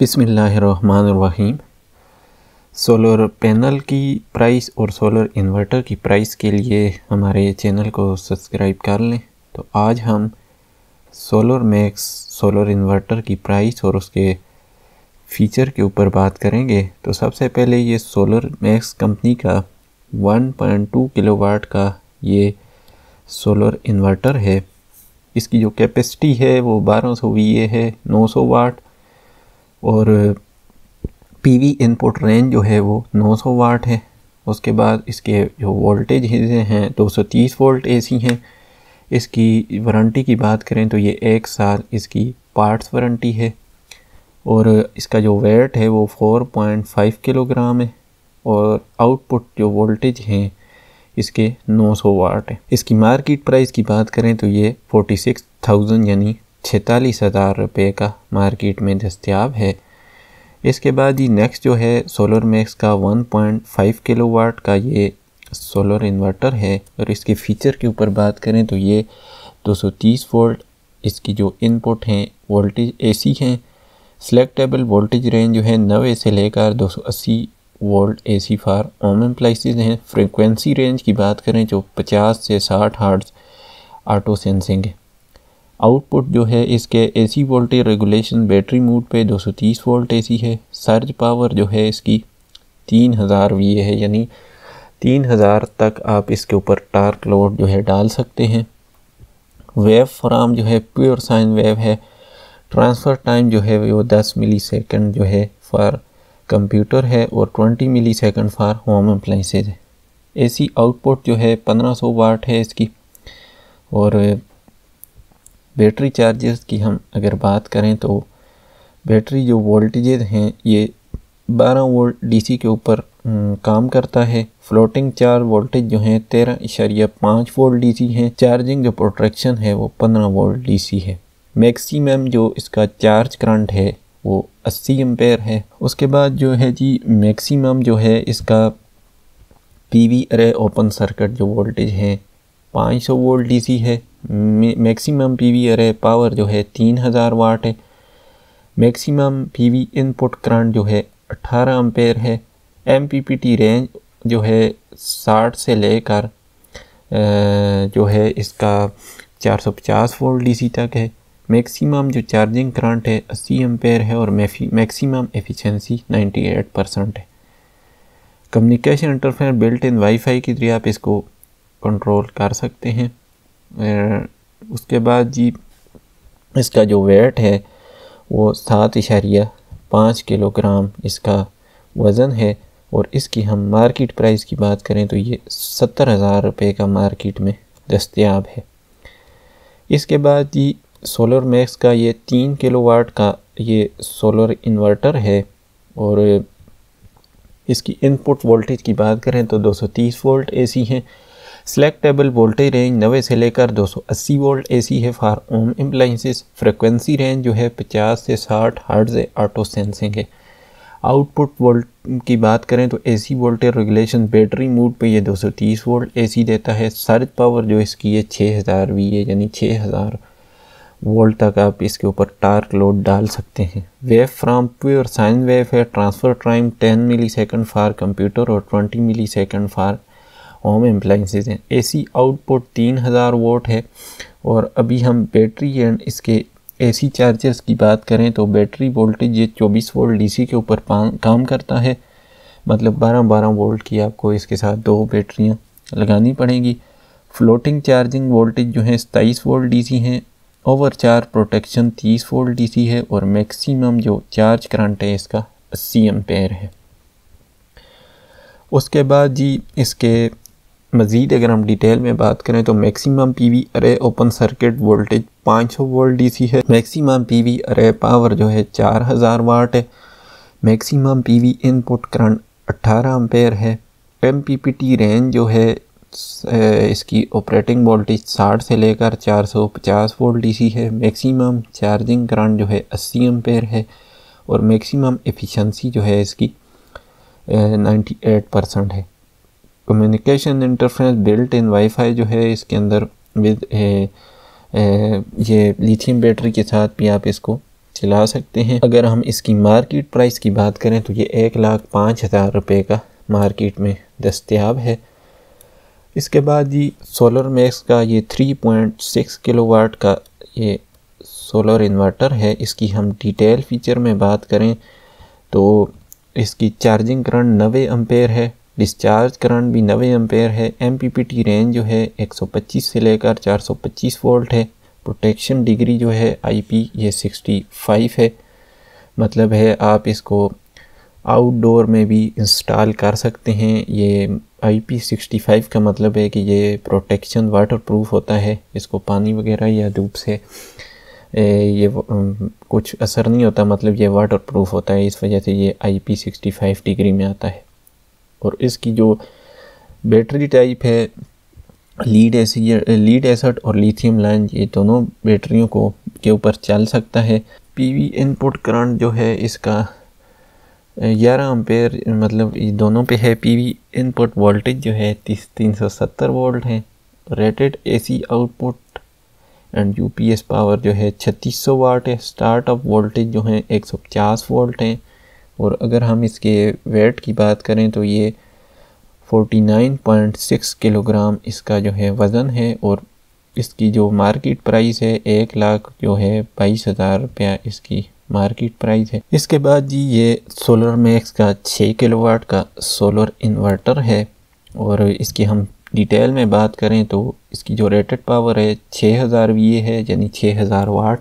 बिस्मिल्लाहिर्रहमानिर्रहीम। Solar panel की price और सोलर इन्वर्टर की प्राइस के लिए हमारे चैनल को सब्सक्राइब कर लें। तो आज हम सोलर मैक्स सोलर इन्वर्टर की प्राइस और उसके फ़ीचर के ऊपर बात करेंगे। तो सबसे पहले ये सोलर मैक्स कंपनी का 1.2 किलोवाट का ये सोलर इन्वर्टर है। इसकी जो कैपेसिटी है वो 1200 VA है, 900 वाट, और पीवी इनपुट रेंज जो है वो 900 वाट है। उसके बाद इसके जो वोल्टेज हैं 230 वोल्ट AC हैं। इसकी वारंटी की बात करें तो ये 1 साल इसकी पार्ट्स वारंटी है, और इसका जो वेट है वो 4.5 किलोग्राम है, और आउटपुट जो वोल्टेज हैं इसके 900 वाट है। इसकी मार्केट प्राइस की बात करें तो ये 46,000 यानी 46,000 रुपये का मार्केट में दस्तयाब है। इसके बाद ही नेक्स्ट जो है सोलर मैक्स का 1.5 किलोवाट का ये सोलर इन्वर्टर है, और इसके फ़ीचर के ऊपर बात करें तो ये 230 वोल्ट इसकी जो इनपुट हैं वोल्टेज AC हैं। सिलेक्टेबल वोल्टेज रेंज जो है 90 से लेकर 280 volt AC for home appliances हैं। फ्रीक्वेंसी रेंज की बात करें जो 50 से 60 हर्ट्ज़ ऑटो सेंसिंग है। आउटपुट जो है इसके AC voltage regulation battery mode पे 230 वोल्ट AC है। सर्ज पावर जो है इसकी 3000 VA है, यानी 3000 तक आप इसके ऊपर टार्क लोड जो है डाल सकते हैं। वेव फॉर्म जो है प्योर साइन वेव है। ट्रांसफ़र टाइम जो है वो 10 मिलीसेकंड जो है फॉर कंप्यूटर है, और 20 मिलीसेकंड फॉर होम अप्लाइंसेज है। AC आउटपुट जो है 1500 वाट है इसकी। और बैटरी चार्जेस की हम अगर बात करें तो बैटरी जो वोल्टेजेस हैं ये 12 वोल्ट DC के ऊपर काम करता है। फ्लोटिंग चार्ज वोल्टेज जो है 13.5 वोल्ट DC है। चार्जिंग जो प्रोटेक्शन है वो 15 वोल्ट DC है। मैक्सिमम जो इसका चार्ज करंट है वो 80 एम्पेयर है। उसके बाद जो है जी मैक्सिमम जो है इसका PV अरे ओपन सर्किट जो वोल्टेज है 500 वोल्ट DC है। मैक्सिमम PV अरे पावर जो है 3000 वाट है। मैक्सिमम PV इनपुट करंट जो है 18 एम्पेयर है। MPPT रेंज जो है 60 से लेकर जो है इसका 450 वोल्ट DC तक है। मैक्सिमम जो चार्जिंग करंट है 80 एम्पेयर है, और मैक्सिमम एफिशिएंसी 98% है। Communication interface built in wifi के जरिए आप इसको कंट्रोल कर सकते हैं। उसके बाद जी इसका जो वेट है वो 7.5 किलोग्राम इसका वज़न है, और इसकी हम मार्केट प्राइस की बात करें तो ये 70,000 रुपये का मार्केट में दस्तयाब है। इसके बाद जी सोलर मैक्स का ये 3 किलोवाट का ये सोलर इन्वर्टर है, और इसकी इनपुट वोल्टेज की बात करें तो 230 वोल्ट AC है। सिलेक्टेबल वोल्टेज रेंज 90 से लेकर 280 वोल्ट AC है for home appliances. Frequency range जो है 50 से 60 हर्ट्ज़ ऑटो सेंसिंग है। आउटपुट वोल्ट की बात करें तो AC voltage regulation battery mode पे ये 230 वोल्ट AC देता है। सर्ज पावर जो इसकी है 6000 VA यानी 6000 वोल्ट तक आप इसके ऊपर टार्क लोड डाल सकते हैं। Wave from pure sine wave है। Transfer time 10 millisecond for computer और 20 मिलीसेकंड फॉर होम अप्लायंसेस हैं। AC आउटपुट 3000 वोल्ट है। और अभी हम बैटरी एंड इसके AC चार्जर्स की बात करें तो बैटरी वोल्टेज ये 24 वोल्ट DC के ऊपर काम करता है, मतलब 12 वोल्ट की आपको इसके साथ 2 बैटरियां लगानी पड़ेंगी। फ्लोटिंग चार्जिंग वोल्टेज जो है 27 वोल्ट DC हैं। Over charge protection 30 volt DC है, और मैक्सिमम जो चार्ज करंट है इसका 80 एम्पेयर है। उसके बाद जी इसके मज़ीद अगर हम डिटेल में बात करें तो मैक्सिमम PV अरे open circuit voltage 500 volt DC है। मैक्सिमम PV अरे पावर जो है 4000 वाट है। Maximum PV input current 18 ampere है। MPPT रेंज जो है इसकी ऑपरेटिंग वोल्टेज 60 से लेकर 450 वोल्ट DC है। मैक्सिमम चार्जिंग करंट जो है 80 एम्पेयर है, और मैक्सिमम एफिशिएंसी जो है इसकी 98% है। Communication interface built in wifi जो है इसके अंदर विद ये लिथियम बैटरी के साथ भी आप इसको चला सकते हैं। अगर हम इसकी मार्केट प्राइस की बात करें तो ये 1,05,000 रुपये का मार्केट में दस्तयाब है। इसके बाद ये सोलर मैक्स का ये 3.6 किलोवाट का ये सोलर इन्वर्टर है। इसकी हम डिटेल फीचर में बात करें तो इसकी चार्जिंग करंट 90 एम्पेयर है, डिस्चार्ज करंट भी 90 एम्पेयर है। MPPT रेंज जो है 125 से लेकर 425 वोल्ट है। प्रोटेक्शन डिग्री जो है IP ये 65 है, मतलब है आप इसको आउटडोर में भी इंस्टॉल कर सकते हैं। ये IP65 का मतलब है कि ये प्रोटेक्शन वाटर प्रूफ होता है, इसको पानी वगैरह या धूप से ये कुछ असर नहीं होता, मतलब ये वाटर प्रूफ होता है, इस वजह से ये IP65 डिग्री में आता है। और इसकी जो बैटरी टाइप है लीड एसिड और लिथियम लाइन, ये दोनों बैटरियों को के ऊपर चल सकता है। PV इनपुट करंट जो है इसका 11 एम्पेयर, मतलब ये दोनों पे है। PV इनपुट वोल्टेज जो है 370 वोल्ट है। Rated AC output and UPS power जो है 3600 वाट है। स्टार्टअप वोल्टेज जो है 150 वोल्ट है। और अगर हम इसके वेट की बात करें तो ये 49.6 किलोग्राम इसका जो है वज़न है। और इसकी जो मार्केट प्राइस है 1,00,000 जो है 22,000 रुपया इसकी मार्केट प्राइस है। इसके बाद जी ये सोलर मैक्स का 6 किलोवाट का सोलर इन्वर्टर है। और इसकी हम डिटेल में बात करें तो इसकी जो रेटेड पावर है 6000 VA है, यानी 6000 वाट।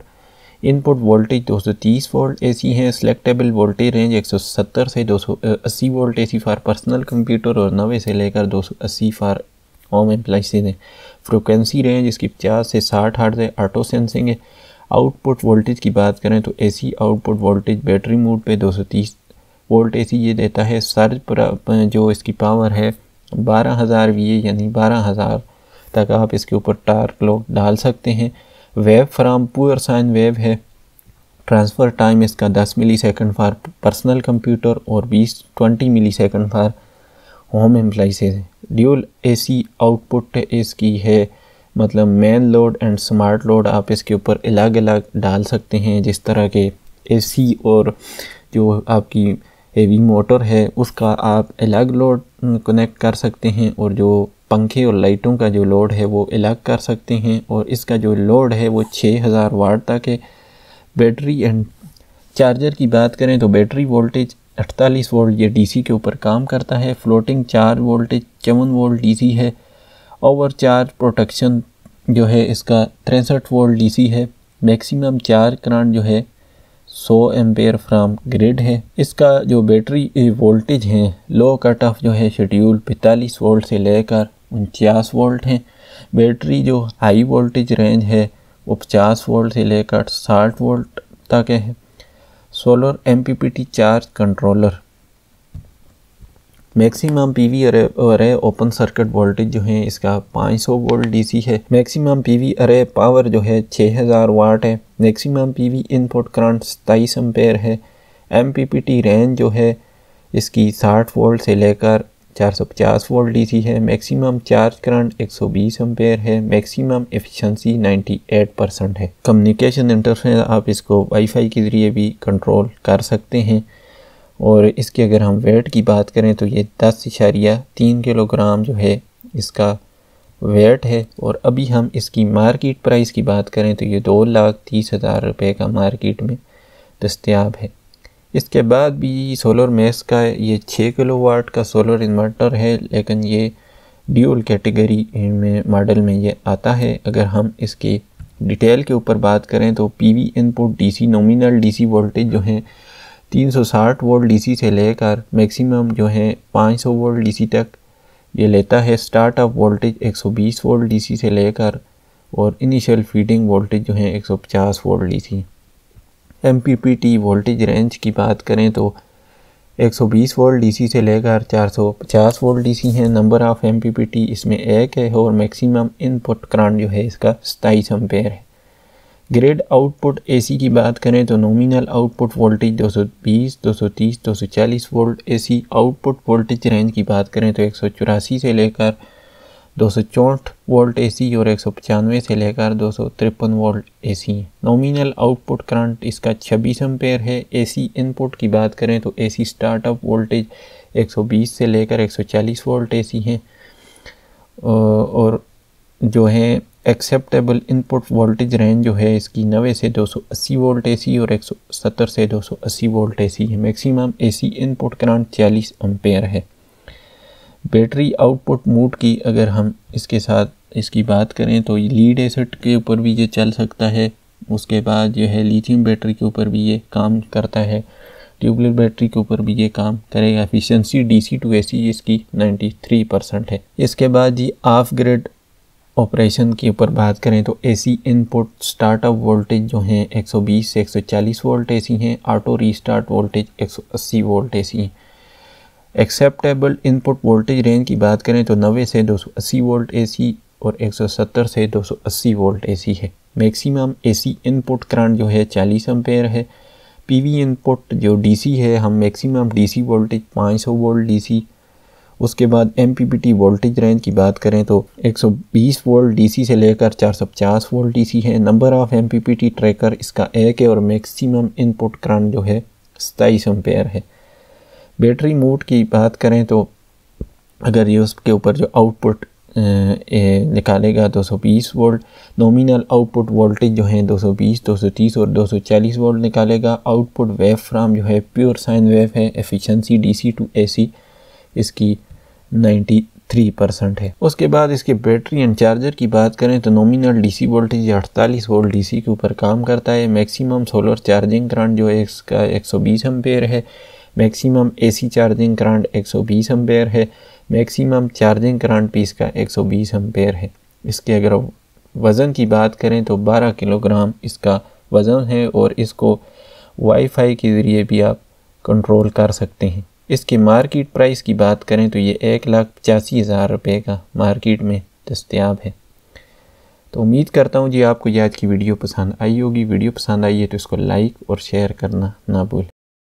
इनपुट वोल्टेज 230 वोल्ट AC है। सिलेक्टेबल वोल्टेज रेंज 170 से 280 volt AC for personal computer और 90 से लेकर 280 फॉर होम एप्लाइंसेज है। फ्रिक्वेंसी रेंज इसकी 50 से 60 हर्ट्ज है। ऑटो सेंसिंग है। आउटपुट वोल्टेज की बात करें तो AC output voltage battery mode पे 230 वोल्ट AC ये देता है। सर्ज जो इसकी पावर है 12,000 VA, यानी 12,000 तक आप इसके ऊपर टार्क लोड डाल सकते हैं। Wave from poor sign wave है। ट्रांसफ़र टाइम इसका 10 मिलीसेकंड फॉर पर्सनल कंप्यूटर और 20 मिलीसेकंड फॉर होम एप्लाइंसेज है। ड्यूल AC आउटपुट इसकी है, मतलब main load and smart load आप इसके ऊपर अलग अलग डाल सकते हैं। जिस तरह के AC और जो आपकी हेवी मोटर है उसका आप अलग लोड कनेक्ट कर सकते हैं, और जो पंखे और लाइटों का जो लोड है वो अलग कर सकते हैं। और इसका जो लोड है वो 6000 वाट तक है। बैटरी एंड चार्जर की बात करें तो बैटरी वोल्टेज 48 वोल्ट ये DC के ऊपर काम करता है। Floating charge voltage 54 volt DC है। ओवर चार्ज प्रोटेक्शन जो है इसका 63 वोल्ट DC है। मैक्सिमम चार्ज करंट जो है 100 एम्पेयर फ्रॉम ग्रिड है। इसका जो बैटरी वोल्टेज है लो कट ऑफ जो है शेड्यूल 45 वोल्ट से लेकर 49 वोल्ट है। बैटरी जो हाई वोल्टेज रेंज है वो 50 वोल्ट से लेकर 60 वोल्ट तक है। Solar MPPT charge controller. Maximum PV अरे ओपन सर्किट वोल्टेज जो है इसका 500 वोल्ट DC है। मैक्सिमम PV अरे पावर जो है 6000 वाट है। Maximum PV input current 27 ampere है। MPPT रेंज जो है इसकी 60 वोल्ट से लेकर 450 वोल्ट DC है। मैक्सिमम चार्ज करंट 120 एम्पेयर है। मैक्सिमम एफिशिएंसी 98% है। कम्युनिकेशन इंटरफेस आप इसको वाईफाई के ज़रिए भी कंट्रोल कर सकते हैं। और इसके अगर हम वेट की बात करें तो ये 10.3 किलोग्राम जो है इसका वेट है। और अभी हम इसकी मार्केट प्राइस की बात करें तो ये 2,30,000 रुपये का मार्केट में दस्तयाब है। इसके बाद भी सोलर मैक्स का ये 6 किलोवाट का सोलर इन्वर्टर है, लेकिन ये ड्यूल कैटेगरी में मॉडल में ये आता है। अगर हम इसकी डिटेल के ऊपर बात करें तो PV input DC nominal DC voltage जो है 360 वोल्ट DC से लेकर मैक्सिमम जो है 500 वोल्ट DC तक ये लेता है। स्टार्टअप वोल्टेज 120 वोल्ट DC से लेकर और इनिशियल फीडिंग वोल्टेज जो है 150 volt DC। MPPT voltage range की बात करें तो 120 वोल्ट DC से लेकर 450 वोल्ट DC है। नंबर ऑफ MPPT इसमें एक है और मैक्सिमम इनपुट करंट जो है इसका 27 एम्पेयर है। ग्रिड आउटपुट AC की बात करें तो nominal output voltage 220, 230, 240 volt AC। Output voltage range की बात करें तो 184 से लेकर 264 वोल्ट एसी और 195 से लेकर 253 वोल्ट एसी है। नॉमिनल आउटपुट करंट इसका 26 एम्पेयर है। एसी इनपुट की बात करें तो एसी स्टार्टअप वोल्टेज 120 से लेकर 140 वोल्ट एसी है और जो है एक्सेप्टेबल इनपुट वोल्टेज रेंज जो है इसकी 90 से 280 वोल्ट एसी और 170 से 280 वोल्ट एसी है। Maximum AC input current 40 ampere है। बैटरी आउटपुट मोड की अगर हम इसके साथ इसकी बात करें तो लीड एसिड के ऊपर भी ये चल सकता है। उसके बाद जो है लिथियम बैटरी के ऊपर भी ये काम करता है। ट्यूबुलर बैटरी के ऊपर भी ये काम करेगा। एफिशिएंसी DC to AC इसकी 93% है। इसके बाद जी ऑफ ग्रिड ऑपरेशन के ऊपर बात करें तो एसी इनपुट स्टार्टअप वोल्टेज जो है 120 से 140 वोल्ट एसी हैं। Auto restart voltage 180 volt AC हैं। एक्सेप्टेबल इनपुट वोल्टेज रेंज की बात करें तो 90 से 280 वोल्ट एसी और 170 से 280 वोल्ट एसी है। मैक्सिमम एसी इनपुट करंट जो है 40 एम्पेयर है। पीवी इनपुट जो डीसी है हम maximum DC voltage 500 volt DC. उसके बाद एमपीपीटी वोल्टेज रेंज की बात करें तो 120 वोल्ट डीसी से लेकर 450 वोल्ट डीसी है। नंबर ऑफ एमपीपीटी ट्रैकर इसका 1 है और मैक्सिमम इनपुट करंट जो है 27 एम्पेयर है। बैटरी मोड की बात करें तो अगर ये उसके ऊपर जो आउटपुट निकालेगा 220 वोल्ट, नॉमिनल आउटपुट वोल्टेज जो है 220, 230 और 240 वोल्ट निकालेगा। आउटपुट वेव फ्रॉम जो है प्योर साइन वेव है। एफिशिएंसी DC to AC इसकी 93% है। उसके बाद इसके बैटरी एंड चार्जर की बात करें तो nominal DC voltage 48 volt DC के ऊपर काम करता है। मैक्सिमम सोलर चार्जिंग करंट जो है इसका 120 एम्पेयर है। Maximum AC charging current 120 ampere है। मैक्सिमम चार्जिंग करंट भी इसका 120 एम्पेयर है। इसके अगर वज़न की बात करें तो 12 किलोग्राम इसका वज़न है और इसको वाईफाई के ज़रिए भी आप कंट्रोल कर सकते हैं। इसकी मार्केट प्राइस की बात करें तो ये 1,85,000 रुपये का मार्केट में दस्तयाब है। तो उम्मीद करता हूँ जी आपको ये आज की वीडियो पसंद आई होगी। वीडियो पसंद आई है तो इसको लाइक और शेयर करना ना भूलें।